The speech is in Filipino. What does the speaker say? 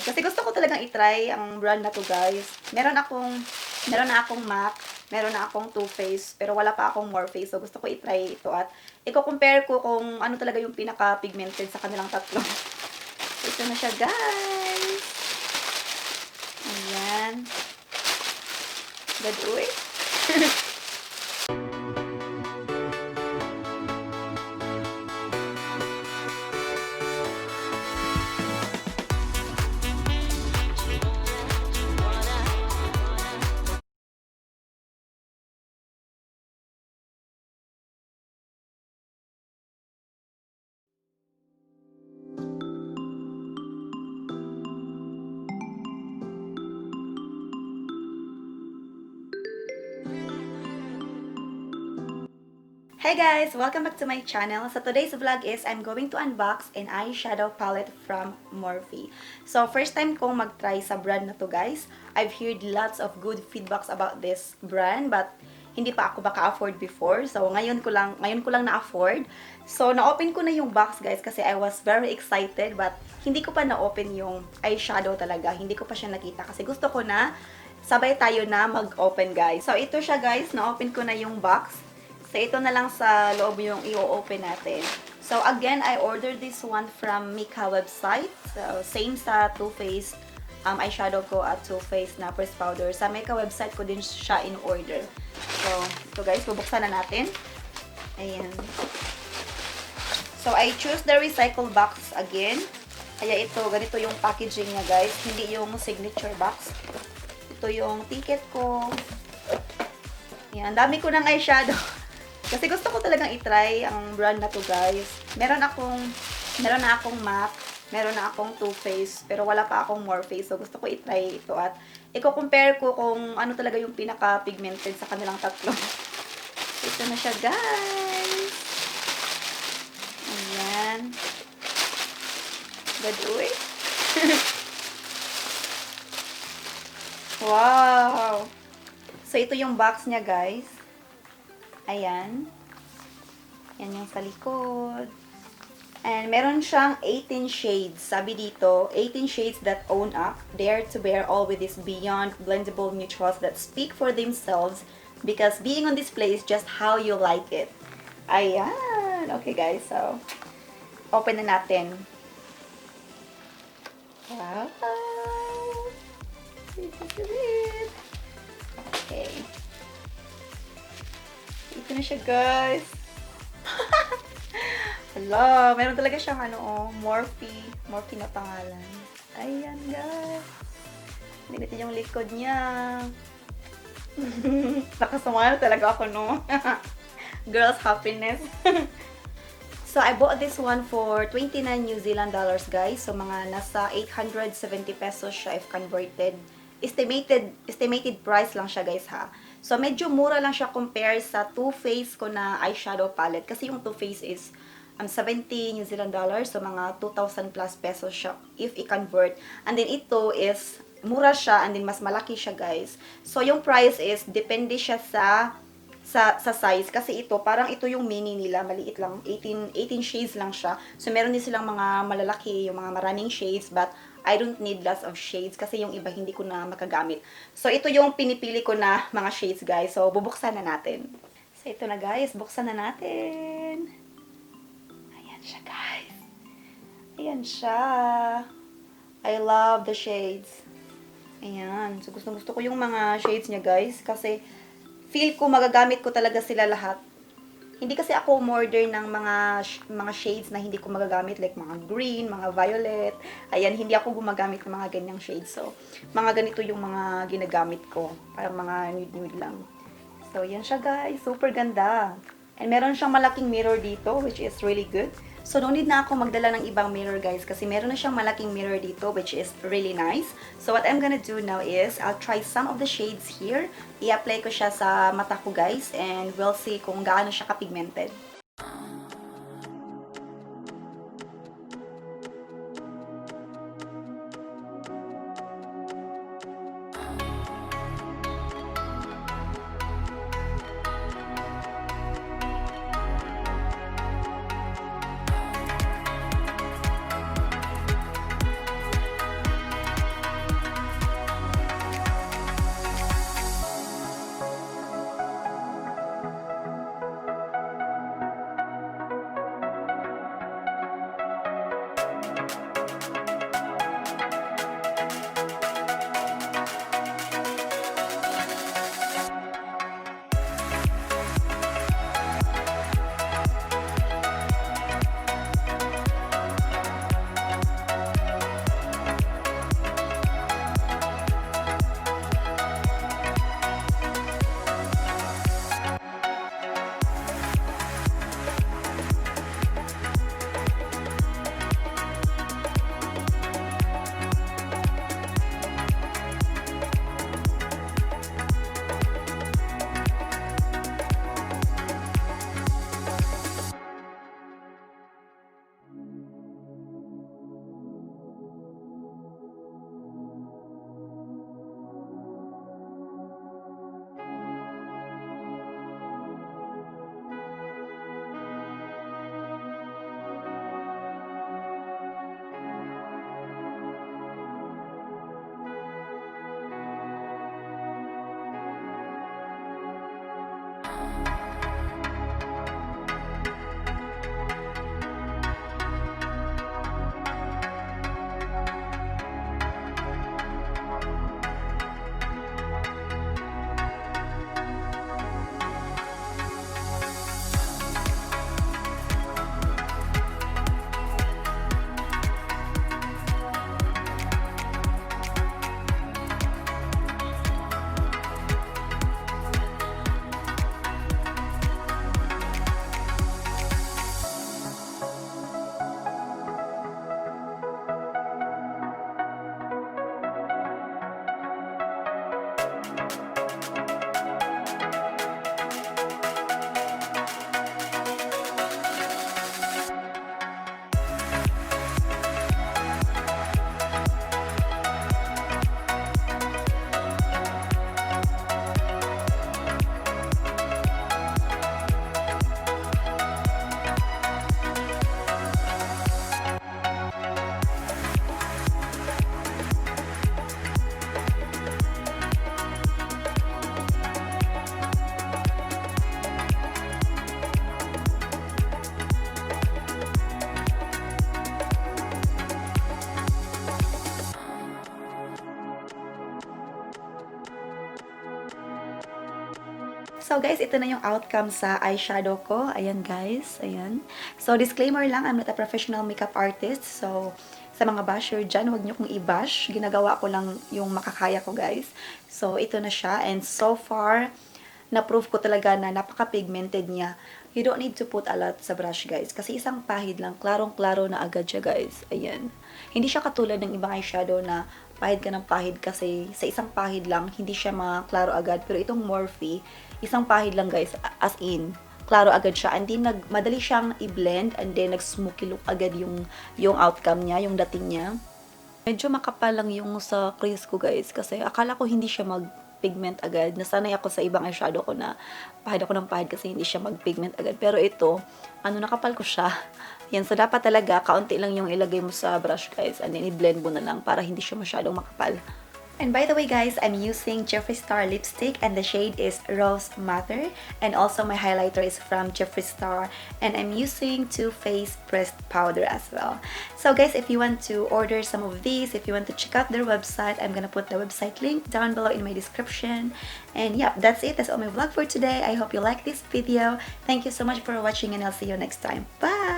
Kasi gusto ko talagang i-try ang brand na to, guys. Meron na akong MAC, meron na akong Too Faced, pero wala pa akong Morphe. So, gusto ko i-try ito at i-compare ko kung ano talaga yung pinaka-pigmented sa kanilang tatlo. Ito na siya, guys. Ayan. Good, uy. Hi guys! Welcome back to my channel. So today's vlog is I'm going to unbox an eyeshadow palette from Morphe. So first time kong mag-try sa brand na to, guys. I've heard lots of good feedbacks about this brand but hindi pa ako maka-afford before. So ngayon ko lang na-afford. So na-open ko na yung box, guys, kasi I was very excited but hindi ko pa na-open yung eyeshadow talaga. Hindi ko pa siya nakita kasi gusto ko na sabay tayo na mag-open, guys. So ito siya, guys. Na-open ko na yung box. So, ito na lang sa loob yung i-open natin. So, again, I ordered this one from Mika website. So, same sa Too Faced eyeshadow ko at Too Faced na pressed powder. Sa Mika website ko din siya in-order. So, ito guys, bubuksan na natin. Ayan. So, I choose the recycle box again. Kaya ito, ganito yung packaging niya, guys. Hindi yung signature box. Ito yung ticket ko. Ayan, dami ko ng eyeshadow. Kasi gusto ko talagang i-try ang brand na to, guys. Meron na akong MAC, meron na akong Too Faced, pero wala pa akong Morphe. So, gusto ko i-try ito at i-compare ko kung ano talaga yung pinaka-pigmented sa kanilang tatlo. Ito na siya, guys. Ayan. Good, uy. Wow! So, ito yung box niya, guys. Ayan. Yan yung sa likod. And meron siyang 18 shades. Sabi dito, 18 shades that own up, dare to bear all with these beyond blendable neutrals that speak for themselves because being on display is just how you like it. Ayan. Okay, guys. So, open na natin. Wow. Okay. Ito na siya, guys. Hala, meron talaga siyang Morphe na pangalan. Ayan, guys. Hindi natin yung likod niya. Nakasumala talaga ako, no? Girls happiness. So, I bought this one for 29 New Zealand dollars, guys. So, mga nasa 870 pesos siya if converted. Estimated price lang siya, guys, ha. So, medyo mura lang siya compare sa Too Faced ko na eyeshadow palette. Kasi yung Too Faced is 70 New Zealand dollars. So, mga 2,000 plus pesos siya if i-convert. And then, ito is mura siya and then mas malaki siya, guys. So, yung price is depende siya sa size. Kasi ito, parang ito yung mini nila. Maliit lang. 18 shades lang siya. So, meron din silang mga malalaki, yung mga maraming shades. But, I don't need lots of shades kasi yung iba hindi ko na makagamit. So, ito yung pinipili ko na mga shades, guys. So, bubuksan na natin. So, ito na, guys. Buksan na natin. Ayan siya, guys. Ayan siya. I love the shades. Ayan. So, gusto ko yung mga shades niya, guys. Kasi, feel ko magagamit ko talaga sila lahat. Hindi kasi ako umorder ng mga shades na hindi ko magagamit, like mga green, mga violet. Ayan, hindi ako gumagamit ng mga ganyang shades. So, mga ganito yung mga ginagamit ko. Parang mga nude-nude lang. So, yan siya, guys. Super ganda. And meron siyang malaking mirror dito, which is really good. So, no need na ako magdala ng ibang mirror, guys, kasi meron na siyang malaking mirror dito, which is really nice. So, what I'm gonna do now is, I'll try some of the shades here. I-apply ko siya sa mata ko, guys, and we'll see kung gaano siya ka-pigmented. So guys, ito na yung outcome sa eyeshadow ko. Ayan guys, ayan. So disclaimer lang, I'm not a professional makeup artist. So sa mga basher dyan, huwag nyo kong i-bash. Ginagawa ko lang yung makakaya ko guys. So ito na siya, and so far, na-prove ko talaga na napaka-pigmented niya. You don't need to put a lot sa brush guys. Kasi isang pahid lang, klarong-klaro na agad siya guys. Ayan. Hindi siya katulad ng ibang eyeshadow na pahid ka ng pahid kasi sa isang pahid lang, hindi siya maklaro agad. Pero itong Morphe, isang pahid lang guys, as in, klaro agad siya. And then, madali siyang i-blend and then nag-smoky look agad yung outcome niya, yung dating niya. Medyo makapal lang yung sa crease ko guys kasi akala ko hindi siya mag-pigment agad. Nasanay ako sa ibang eyeshadow ko na pahid ako ng pahid kasi hindi siya mag-pigment agad. Pero ito, nakapal ko siya. Yan, so dapat talaga, kaunti lang yung ilagay mo sa brush guys and then i-blend mo na lang para hindi siya masyadong makapal. And by the way guys, I'm using Jeffree Star lipstick and the shade is Rose Matter. And also my highlighter is from Jeffree Star. And I'm using Too Faced pressed powder as well. So guys, if you want to order some of these, if you want to check out their website, I'm gonna put the website link down below in my description. And yeah, that's it. That's all my vlog for today. I hope you like this video. Thank you so much for watching and I'll see you next time. Bye!